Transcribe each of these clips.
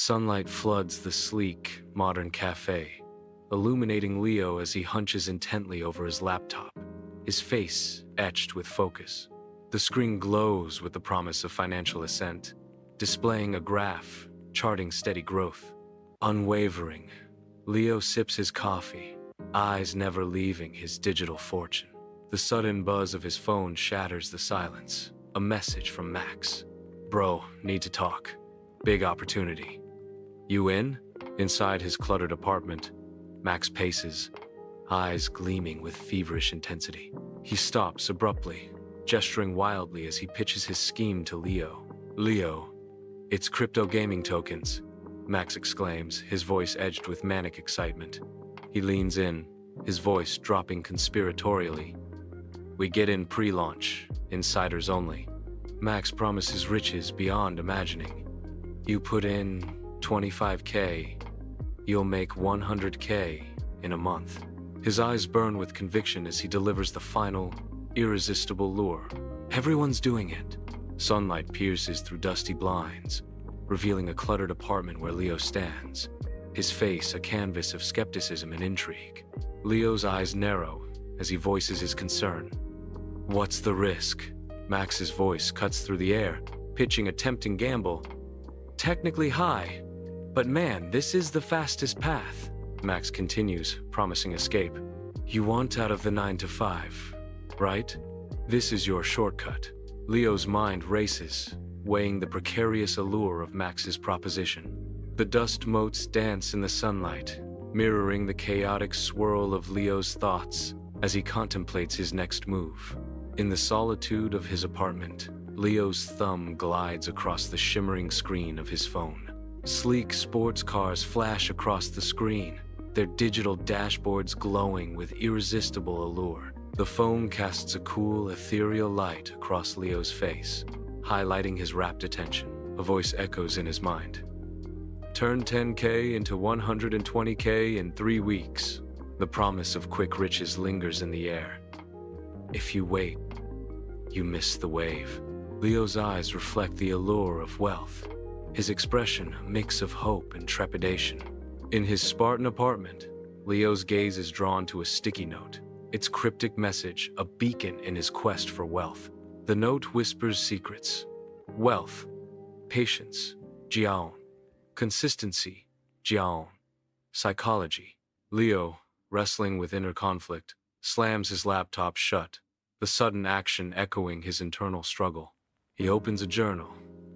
Sunlight floods the sleek, modern cafe, illuminating Leo as he hunches intently over his laptop, his face etched with focus. The screen glows with the promise of financial ascent, displaying a graph charting steady growth. Unwavering, Leo sips his coffee, eyes never leaving his digital fortune. The sudden buzz of his phone shatters the silence. A message from Max. "Bro, need to talk. Big opportunity." "You in?" Inside his cluttered apartment, Max paces, eyes gleaming with feverish intensity. He stops abruptly, gesturing wildly as he pitches his scheme to Leo. "Leo, it's crypto gaming tokens," Max exclaims, his voice edged with manic excitement. He leans in, his voice dropping conspiratorially. "We get in pre-launch, insiders only." Max promises riches beyond imagining. "You put in 25K, you'll make 100K in a month." His eyes burn with conviction as he delivers the final, irresistible lure. Everyone's doing it. Sunlight pierces through dusty blinds, revealing a cluttered apartment where Leo stands, his face a canvas of skepticism and intrigue. Leo's eyes narrow as he voices his concern. "What's the risk?" Max's voice cuts through the air, pitching a tempting gamble. "Technically high, but man, this is the fastest path," Max continues, promising escape. "You want out of the 9 to 5, right? This is your shortcut." Leo's mind races, weighing the precarious allure of Max's proposition. The dust motes dance in the sunlight, mirroring the chaotic swirl of Leo's thoughts as he contemplates his next move. In the solitude of his apartment, Leo's thumb glides across the shimmering screen of his phone. Sleek sports cars flash across the screen, their digital dashboards glowing with irresistible allure. The phone casts a cool, ethereal light across Leo's face, highlighting his rapt attention. A voice echoes in his mind. "Turn 10K into 120K in 3 weeks. The promise of quick riches lingers in the air. If you wait, you miss the wave." Leo's eyes reflect the allure of wealth, his expression a mix of hope and trepidation. In his Spartan apartment, Leo's gaze is drawn to a sticky note, its cryptic message a beacon in his quest for wealth. The note whispers secrets: wealth, patience, jiaon; consistency, jiaon; psychology. Leo, wrestling with inner conflict, slams his laptop shut, the sudden action echoing his internal struggle. He opens a journal,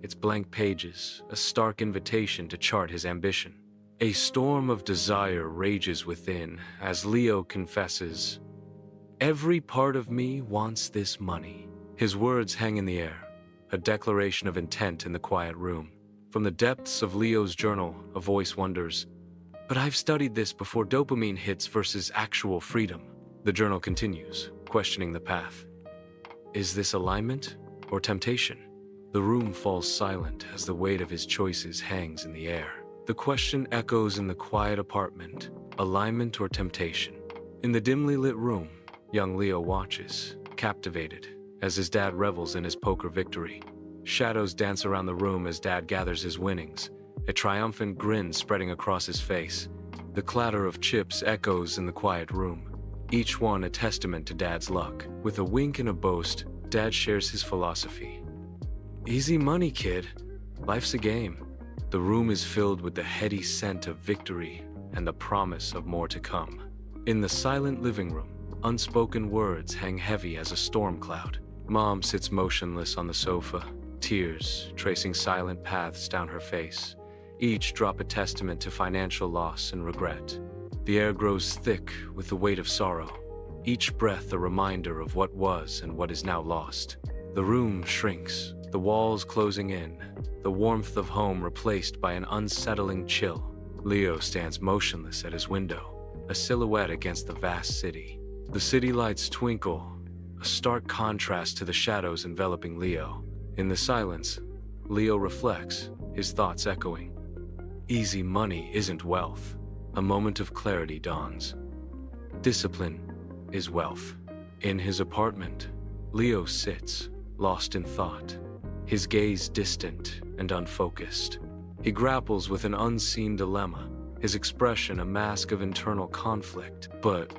its blank pages a stark invitation to chart his ambition. A storm of desire rages within as Leo confesses, "Every part of me wants this money." His words hang in the air, a declaration of intent in the quiet room. From the depths of Leo's journal, a voice wonders, "But I've studied this before dopamine hits versus actual freedom." The journal continues, questioning the path. Is this alignment or temptation? The room falls silent as the weight of his choices hangs in the air. The question echoes in the quiet apartment, alignment or temptation? In the dimly lit room, young Leo watches, captivated, as his dad revels in his poker victory. Shadows dance around the room as Dad gathers his winnings, a triumphant grin spreading across his face. The clatter of chips echoes in the quiet room, each one a testament to Dad's luck. With a wink and a boast, Dad shares his philosophy. "Easy money, kid. Life's a game." The room is filled with the heady scent of victory and the promise of more to come. In the silent living room, unspoken words hang heavy as a storm cloud. Mom sits motionless on the sofa, tears tracing silent paths down her face, each drop a testament to financial loss and regret. The air grows thick with the weight of sorrow, each breath a reminder of what was and what is now lost. The room shrinks, the walls closing in, the warmth of home replaced by an unsettling chill. Leo stands motionless at his window, a silhouette against the vast city. The city lights twinkle, a stark contrast to the shadows enveloping Leo. In the silence, Leo reflects, his thoughts echoing. Easy money isn't wealth. A moment of clarity dawns. Discipline is wealth. In his apartment, Leo sits, lost in thought, his gaze distant and unfocused. He grapples with an unseen dilemma, his expression a mask of internal conflict. But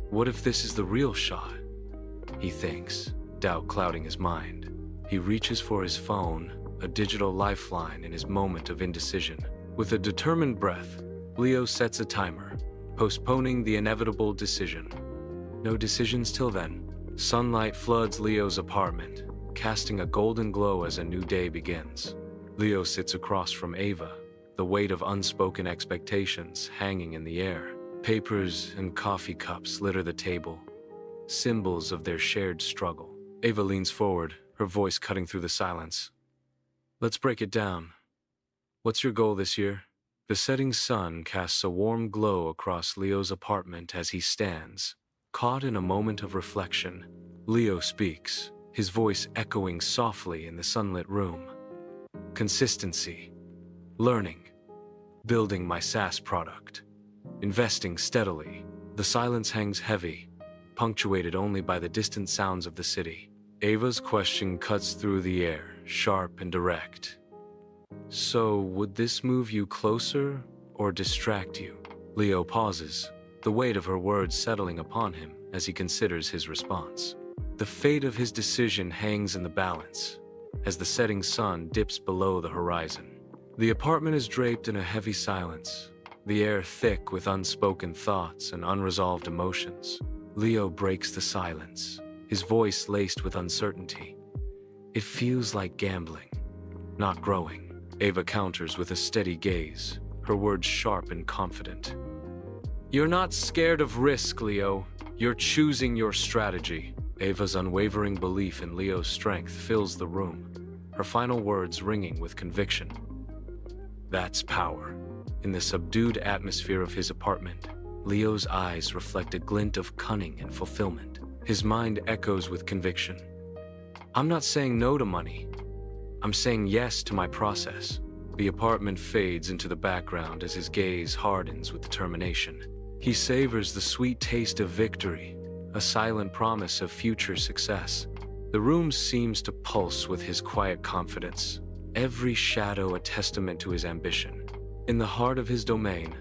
what if this is the real shot? He thinks, doubt clouding his mind. He reaches for his phone, a digital lifeline in his moment of indecision. With a determined breath, Leo sets a timer, postponing the inevitable decision. No decisions till then. Sunlight floods Leo's apartment, casting a golden glow as a new day begins. Leo sits across from Ava, the weight of unspoken expectations hanging in the air. Papers and coffee cups litter the table, symbols of their shared struggle. Ava leans forward, her voice cutting through the silence. Let's break it down. What's your goal this year? The setting sun casts a warm glow across Leo's apartment as he stands, caught in a moment of reflection. Leo speaks, his voice echoing softly in the sunlit room. Consistency. Learning. Building my SaaS product. Investing steadily. The silence hangs heavy, punctuated only by the distant sounds of the city. Ava's question cuts through the air, sharp and direct. So, would this move you closer or distract you? Leo pauses, the weight of her words settling upon him as he considers his response. The fate of his decision hangs in the balance, as the setting sun dips below the horizon. The apartment is draped in a heavy silence, the air thick with unspoken thoughts and unresolved emotions. Leo breaks the silence, his voice laced with uncertainty. It feels like gambling, not growing. Ava counters with a steady gaze, her words sharp and confident. You're not scared of risk, Leo. You're choosing your strategy. Ava's unwavering belief in Leo's strength fills the room, her final words ringing with conviction. That's power. In the subdued atmosphere of his apartment, Leo's eyes reflect a glint of cunning and fulfillment. His mind echoes with conviction. I'm not saying no to money. I'm saying yes to my process. The apartment fades into the background as his gaze hardens with determination. He savors the sweet taste of victory, a silent promise of future success. The room seems to pulse with his quiet confidence, every shadow a testament to his ambition. In the heart of his domain,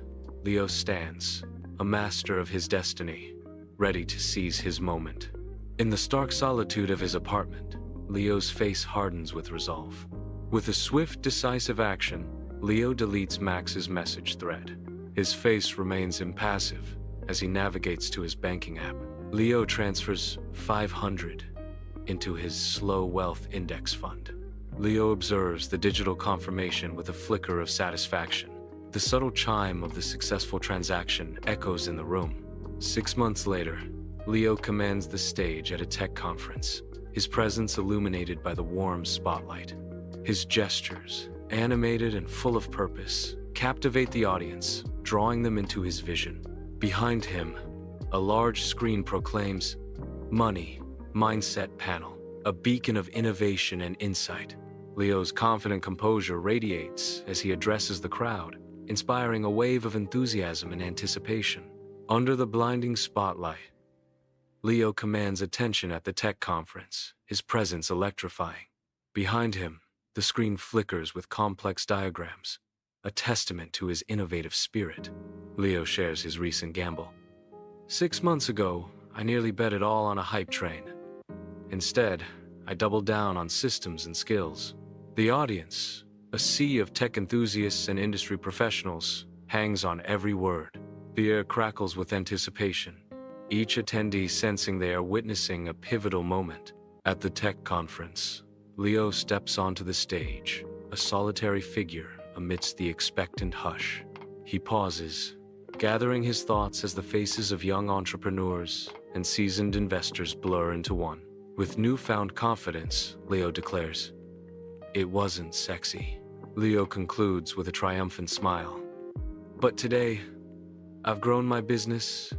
Leo stands, a master of his destiny, ready to seize his moment. In the stark solitude of his apartment, Leo's face hardens with resolve. With a swift, decisive action, Leo deletes Max's message thread. His face remains impassive as he navigates to his banking app. Leo transfers $500 into his slow wealth index fund. Leo observes the digital confirmation with a flicker of satisfaction. The subtle chime of the successful transaction echoes in the room. 6 months later, Leo commands the stage at a tech conference, his presence illuminated by the warm spotlight. His gestures, animated and full of purpose, captivate the audience, drawing them into his vision. Behind him, a large screen proclaims, Money, Mindset Panel, a beacon of innovation and insight. Leo's confident composure radiates as he addresses the crowd, inspiring a wave of enthusiasm and anticipation. Under the blinding spotlight, Leo commands attention at the tech conference, his presence electrifying. Behind him, the screen flickers with complex diagrams, a testament to his innovative spirit. Leo shares his recent gamble. 6 months ago, I nearly bet it all on a hype train. Instead, I doubled down on systems and skills. The audience, a sea of tech enthusiasts and industry professionals, hangs on every word. The air crackles with anticipation, each attendee sensing they are witnessing a pivotal moment. At the tech conference, Leo steps onto the stage, a solitary figure amidst the expectant hush. He pauses, gathering his thoughts as the faces of young entrepreneurs and seasoned investors blur into one. With newfound confidence, Leo declares, "It wasn't sexy." Leo concludes with a triumphant smile. "But today, I've grown my business,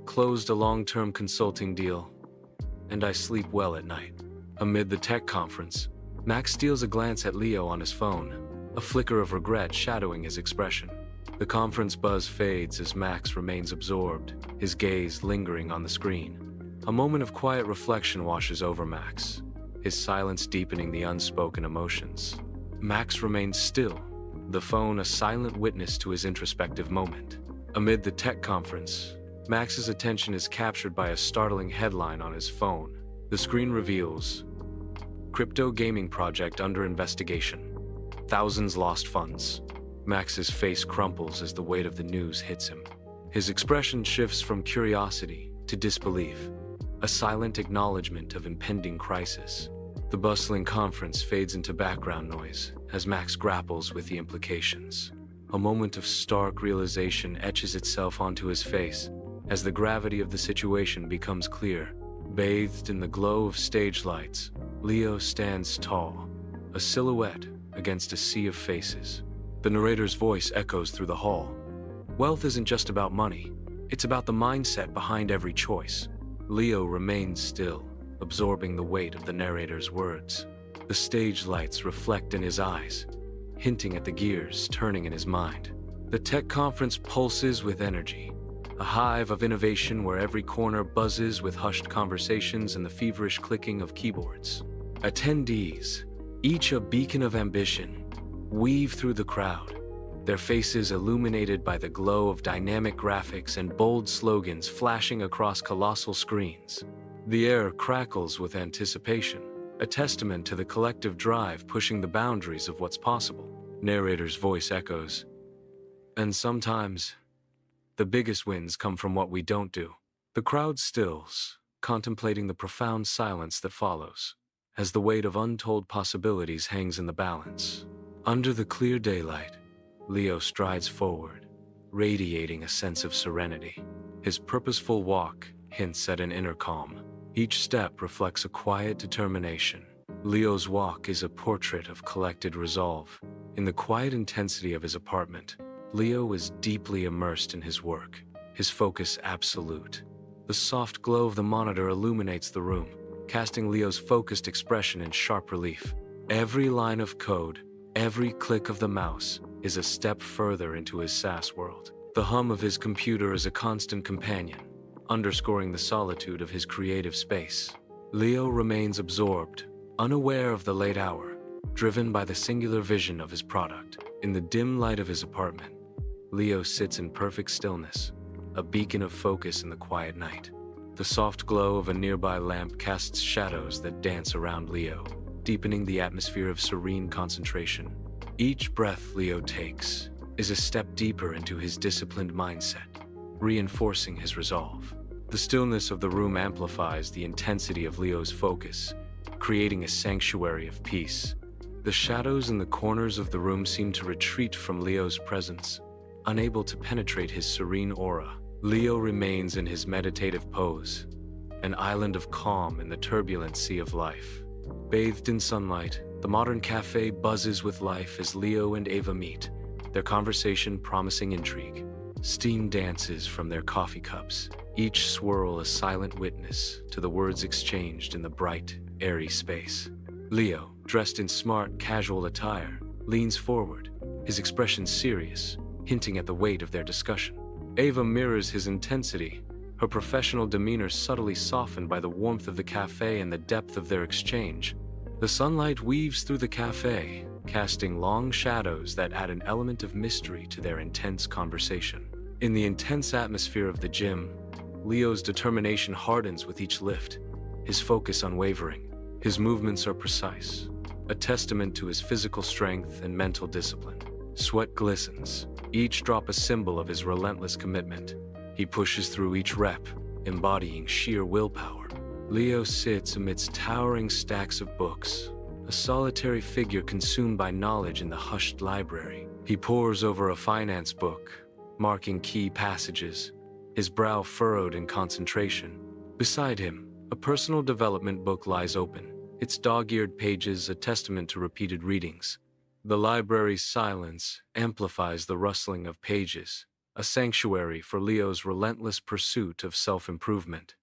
closed a long-term consulting deal, and I sleep well at night." Amid the tech conference, Max steals a glance at Leo on his phone, a flicker of regret shadowing his expression. The conference buzz fades as Max remains absorbed, his gaze lingering on the screen. A moment of quiet reflection washes over Max, his silence deepening the unspoken emotions. Max remains still, the phone a silent witness to his introspective moment. Amid the tech conference, Max's attention is captured by a startling headline on his phone. The screen reveals, "Crypto gaming project under investigation. Thousands lost funds." Max's face crumples as the weight of the news hits him. His expression shifts from curiosity to disbelief, a silent acknowledgement of impending crisis. The bustling conference fades into background noise as Max grapples with the implications. A moment of stark realization etches itself onto his face as the gravity of the situation becomes clear. Bathed in the glow of stage lights, Leo stands tall, a silhouette against a sea of faces. The narrator's voice echoes through the hall. Wealth isn't just about money, it's about the mindset behind every choice. Leo remains still, absorbing the weight of the narrator's words. The stage lights reflect in his eyes, hinting at the gears turning in his mind. The tech conference pulses with energy, a hive of innovation where every corner buzzes with hushed conversations and the feverish clicking of keyboards. Attendees, each a beacon of ambition, weave through the crowd, their faces illuminated by the glow of dynamic graphics and bold slogans flashing across colossal screens. The air crackles with anticipation, a testament to the collective drive pushing the boundaries of what's possible. Narrator's voice echoes, "And sometimes, the biggest wins come from what we don't do." The crowd stills, contemplating the profound silence that follows, as the weight of untold possibilities hangs in the balance. Under the clear daylight, Leo strides forward, radiating a sense of serenity. His purposeful walk hints at an inner calm. Each step reflects a quiet determination. Leo's walk is a portrait of collected resolve. In the quiet intensity of his apartment, Leo is deeply immersed in his work, his focus absolute. The soft glow of the monitor illuminates the room, casting Leo's focused expression in sharp relief. Every line of code, every click of the mouse, is a step further into his SaaS world. The hum of his computer is a constant companion, underscoring the solitude of his creative space. Leo remains absorbed, unaware of the late hour, driven by the singular vision of his product. In the dim light of his apartment, Leo sits in perfect stillness, a beacon of focus in the quiet night. The soft glow of a nearby lamp casts shadows that dance around Leo, deepening the atmosphere of serene concentration. Each breath Leo takes is a step deeper into his disciplined mindset, reinforcing his resolve. The stillness of the room amplifies the intensity of Leo's focus, creating a sanctuary of peace. The shadows in the corners of the room seem to retreat from Leo's presence, unable to penetrate his serene aura. Leo remains in his meditative pose, an island of calm in the turbulent sea of life. Bathed in sunlight, the modern cafe buzzes with life as Leo and Ava meet, their conversation promising intrigue. Steam dances from their coffee cups, each swirl a silent witness to the words exchanged in the bright, airy space. Leo, dressed in smart, casual attire, leans forward, his expression serious, hinting at the weight of their discussion. Ava mirrors his intensity, her professional demeanor subtly softened by the warmth of the cafe and the depth of their exchange. The sunlight weaves through the cafe, casting long shadows that add an element of mystery to their intense conversation. In the intense atmosphere of the gym, Leo's determination hardens with each lift, his focus unwavering. His movements are precise, a testament to his physical strength and mental discipline. Sweat glistens, each drop a symbol of his relentless commitment. He pushes through each rep, embodying sheer willpower. Leo sits amidst towering stacks of books, a solitary figure consumed by knowledge in the hushed library. He pores over a finance book, marking key passages, his brow furrowed in concentration. Beside him, a personal development book lies open, its dog-eared pages a testament to repeated readings. The library's silence amplifies the rustling of pages, a sanctuary for Leo's relentless pursuit of self-improvement.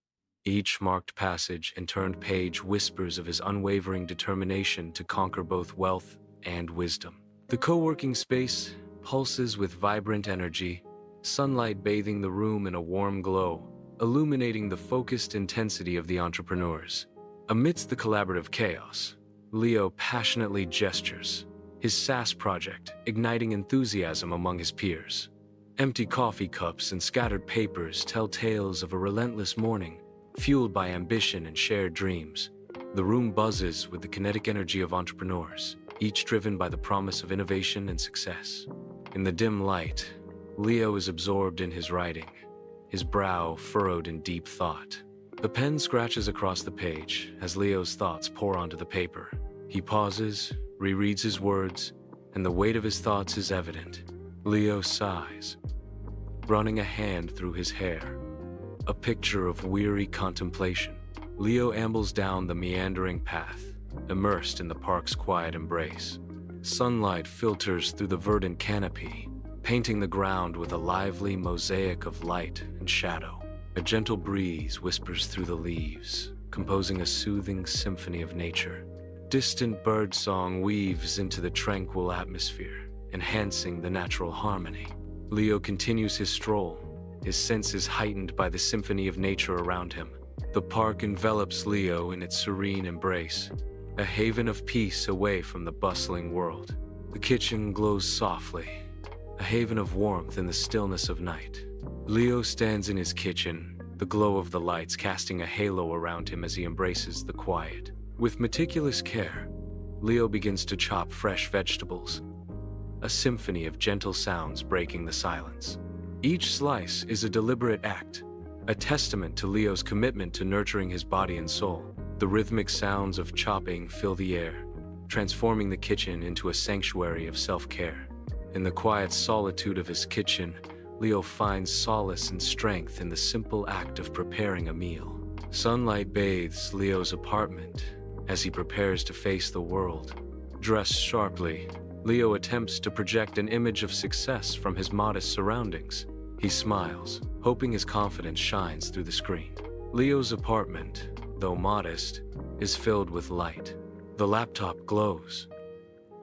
Each marked passage and turned page whispers of his unwavering determination to conquer both wealth and wisdom. The co-working space pulses with vibrant energy, sunlight bathing the room in a warm glow, illuminating the focused intensity of the entrepreneurs. Amidst the collaborative chaos, Leo passionately gestures, his SaaS project igniting enthusiasm among his peers. Empty coffee cups and scattered papers tell tales of a relentless morning, fueled by ambition and shared dreams. The room buzzes with the kinetic energy of entrepreneurs, each driven by the promise of innovation and success. In the dim light, Leo is absorbed in his writing, his brow furrowed in deep thought. The pen scratches across the page as Leo's thoughts pour onto the paper. He pauses, rereads his words, and the weight of his thoughts is evident. Leo sighs, running a hand through his hair, a picture of weary contemplation. Leo ambles down the meandering path, immersed in the park's quiet embrace. Sunlight filters through the verdant canopy, painting the ground with a lively mosaic of light and shadow. A gentle breeze whispers through the leaves, composing a soothing symphony of nature. Distant birdsong weaves into the tranquil atmosphere, enhancing the natural harmony. Leo continues his stroll, his senses heightened by the symphony of nature around him. The park envelops Leo in its serene embrace, a haven of peace away from the bustling world. The kitchen glows softly, a haven of warmth in the stillness of night. Leo stands in his kitchen, the glow of the lights casting a halo around him as he embraces the quiet. With meticulous care, Leo begins to chop fresh vegetables, a symphony of gentle sounds breaking the silence. Each slice is a deliberate act, a testament to Leo's commitment to nurturing his body and soul. The rhythmic sounds of chopping fill the air, transforming the kitchen into a sanctuary of self-care. In the quiet solitude of his kitchen, Leo finds solace and strength in the simple act of preparing a meal. Sunlight bathes Leo's apartment as he prepares to face the world. Dressed sharply, Leo attempts to project an image of success from his modest surroundings. He smiles, hoping his confidence shines through the screen. Leo's apartment, though modest, is filled with light. The laptop glows,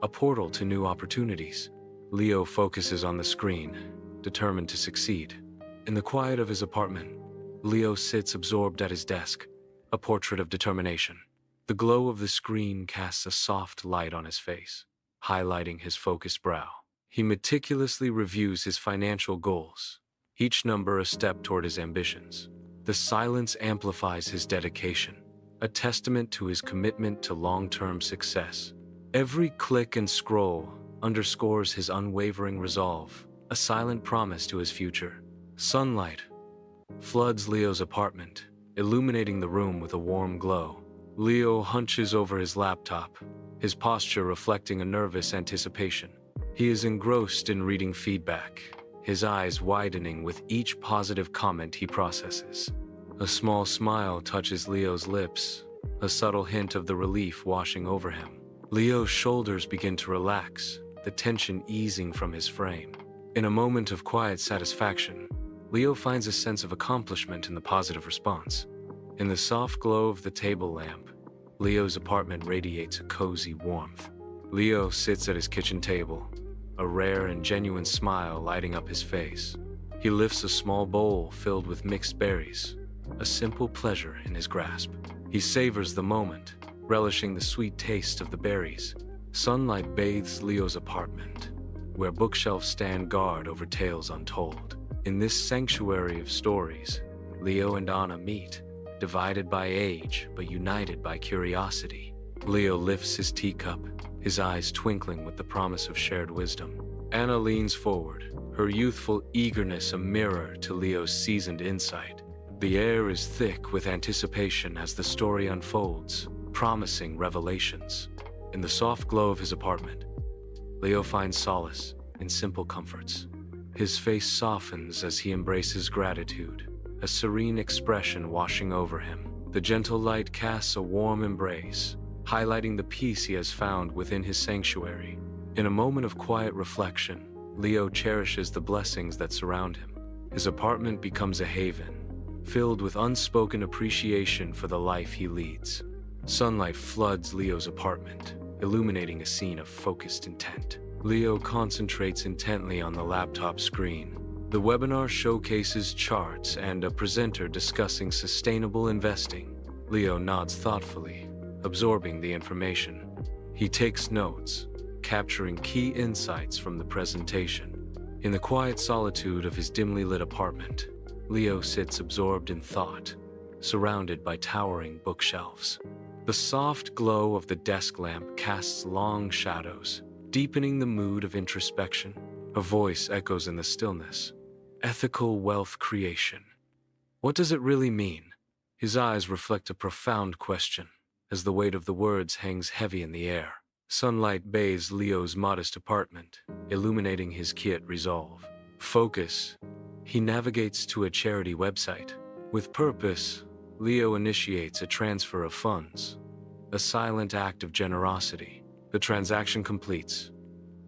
a portal to new opportunities. Leo focuses on the screen, determined to succeed. In the quiet of his apartment, Leo sits absorbed at his desk, a portrait of determination. The glow of the screen casts a soft light on his face, highlighting his focused brow. He meticulously reviews his financial goals, each number a step toward his ambitions. The silence amplifies his dedication, a testament to his commitment to long-term success. Every click and scroll underscores his unwavering resolve, a silent promise to his future. Sunlight floods Leo's apartment, illuminating the room with a warm glow. Leo hunches over his laptop, his posture reflecting a nervous anticipation. He is engrossed in reading feedback, his eyes widening with each positive comment he processes. A small smile touches Leo's lips, a subtle hint of the relief washing over him. Leo's shoulders begin to relax, the tension easing from his frame. In a moment of quiet satisfaction, Leo finds a sense of accomplishment in the positive response. In the soft glow of the table lamp, Leo's apartment radiates a cozy warmth. Leo sits at his kitchen table, a rare and genuine smile lighting up his face. He lifts a small bowl filled with mixed berries, a simple pleasure in his grasp. He savors the moment, relishing the sweet taste of the berries. Sunlight bathes Leo's apartment, where bookshelves stand guard over tales untold. In this sanctuary of stories, Leo and Anna meet, divided by age but united by curiosity. Leo lifts his teacup, his eyes twinkling with the promise of shared wisdom. Anna leans forward, her youthful eagerness a mirror to Leo's seasoned insight. The air is thick with anticipation as the story unfolds, promising revelations. In the soft glow of his apartment, Leo finds solace in simple comforts. His face softens as he embraces gratitude, a serene expression washing over him. The gentle light casts a warm embrace, highlighting the peace he has found within his sanctuary. In a moment of quiet reflection, Leo cherishes the blessings that surround him. His apartment becomes a haven, filled with unspoken appreciation for the life he leads. Sunlight floods Leo's apartment, illuminating a scene of focused intent. Leo concentrates intently on the laptop screen. The webinar showcases charts and a presenter discussing sustainable investing. Leo nods thoughtfully, absorbing the information. He takes notes, capturing key insights from the presentation. In the quiet solitude of his dimly lit apartment, Leo sits absorbed in thought, surrounded by towering bookshelves. The soft glow of the desk lamp casts long shadows, deepening the mood of introspection. A voice echoes in the stillness. Ethical wealth creation. What does it really mean? His eyes reflect a profound question, as the weight of the words hangs heavy in the air. Sunlight bathes Leo's modest apartment, illuminating his quiet resolve. Focus. He navigates to a charity website. With purpose, Leo initiates a transfer of funds. A silent act of generosity. The transaction completes.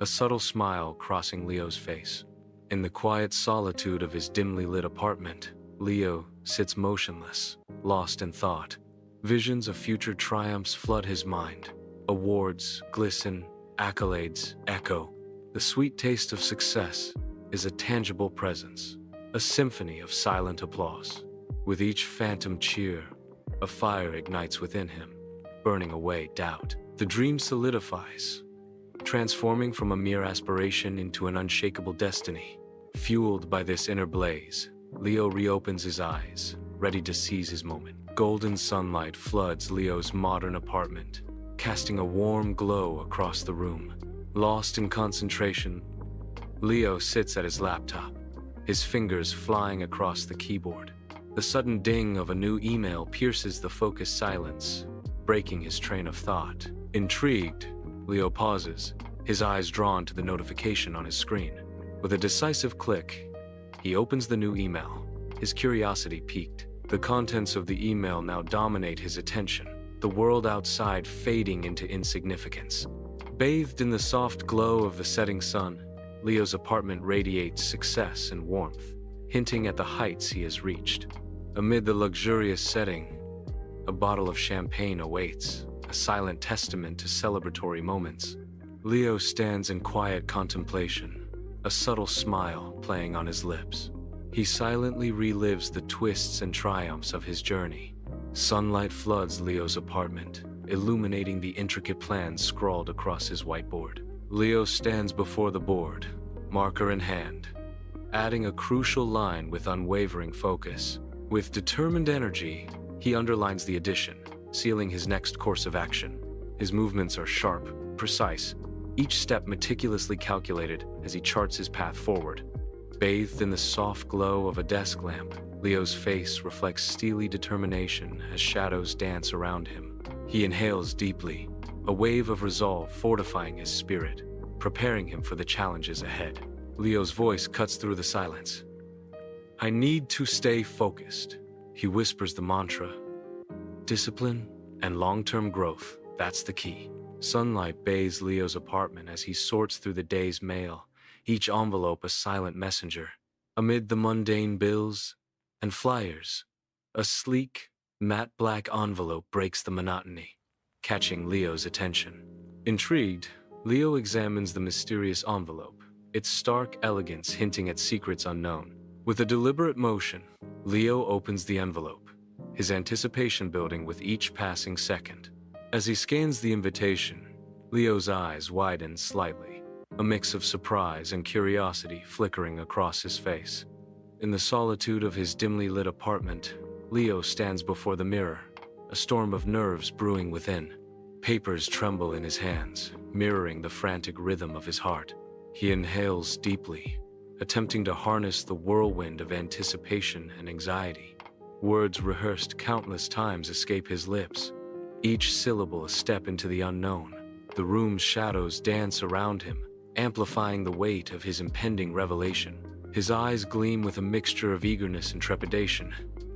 A subtle smile crossing Leo's face. In the quiet solitude of his dimly lit apartment, Leo sits motionless, lost in thought. Visions of future triumphs flood his mind. Awards glisten, accolades echo. The sweet taste of success is a tangible presence, a symphony of silent applause. With each phantom cheer, a fire ignites within him, burning away doubt. The dream solidifies, transforming from a mere aspiration into an unshakable destiny. Fueled by this inner blaze, Leo reopens his eyes, ready to seize his moment. Golden sunlight floods Leo's modern apartment, casting a warm glow across the room. Lost in concentration, Leo sits at his laptop, his fingers flying across the keyboard. The sudden ding of a new email pierces the focused silence, breaking his train of thought. Intrigued, Leo pauses, his eyes drawn to the notification on his screen. With a decisive click, he opens the new email, his curiosity piqued. The contents of the email now dominate his attention, the world outside fading into insignificance. Bathed in the soft glow of the setting sun, Leo's apartment radiates success and warmth, hinting at the heights he has reached. Amid the luxurious setting, a bottle of champagne awaits, a silent testament to celebratory moments. Leo stands in quiet contemplation, a subtle smile playing on his lips. He silently relives the twists and triumphs of his journey. Sunlight floods Leo's apartment, illuminating the intricate plans scrawled across his whiteboard. Leo stands before the board, marker in hand, adding a crucial line with unwavering focus. With determined energy, he underlines the addition, sealing his next course of action. His movements are sharp, precise, each step meticulously calculated as he charts his path forward. Bathed in the soft glow of a desk lamp, Leo's face reflects steely determination as shadows dance around him. He inhales deeply, a wave of resolve fortifying his spirit, preparing him for the challenges ahead. Leo's voice cuts through the silence. I need to stay focused. He whispers the mantra. Discipline and long-term growth, that's the key. Sunlight bathes Leo's apartment as he sorts through the day's mail, each envelope a silent messenger. Amid the mundane bills and flyers, a sleek, matte black envelope breaks the monotony, catching Leo's attention. Intrigued, Leo examines the mysterious envelope, its stark elegance hinting at secrets unknown. With a deliberate motion, Leo opens the envelope, his anticipation building with each passing second. As he scans the invitation, Leo's eyes widen slightly, a mix of surprise and curiosity flickering across his face. In the solitude of his dimly lit apartment, Leo stands before the mirror, a storm of nerves brewing within. Papers tremble in his hands, mirroring the frantic rhythm of his heart. He inhales deeply, attempting to harness the whirlwind of anticipation and anxiety. Words rehearsed countless times escape his lips, each syllable a step into the unknown. The room's shadows dance around him, amplifying the weight of his impending revelation. His eyes gleam with a mixture of eagerness and trepidation,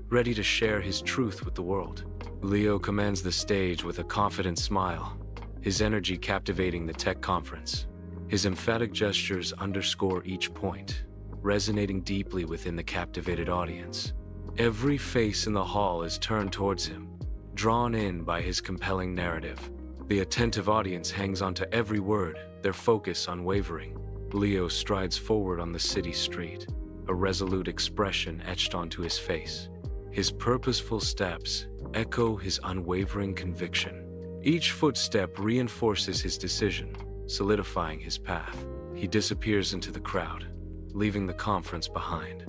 ready to share his truth with the world. Leo commands the stage with a confident smile, his energy captivating the tech conference. His emphatic gestures underscore each point, resonating deeply within the captivated audience. Every face in the hall is turned towards him, drawn in by his compelling narrative. The attentive audience hangs onto every word, their focus unwavering. Leo strides forward on the city street, a resolute expression etched onto his face. His purposeful steps echo his unwavering conviction. Each footstep reinforces his decision, solidifying his path. He disappears into the crowd, leaving the conference behind.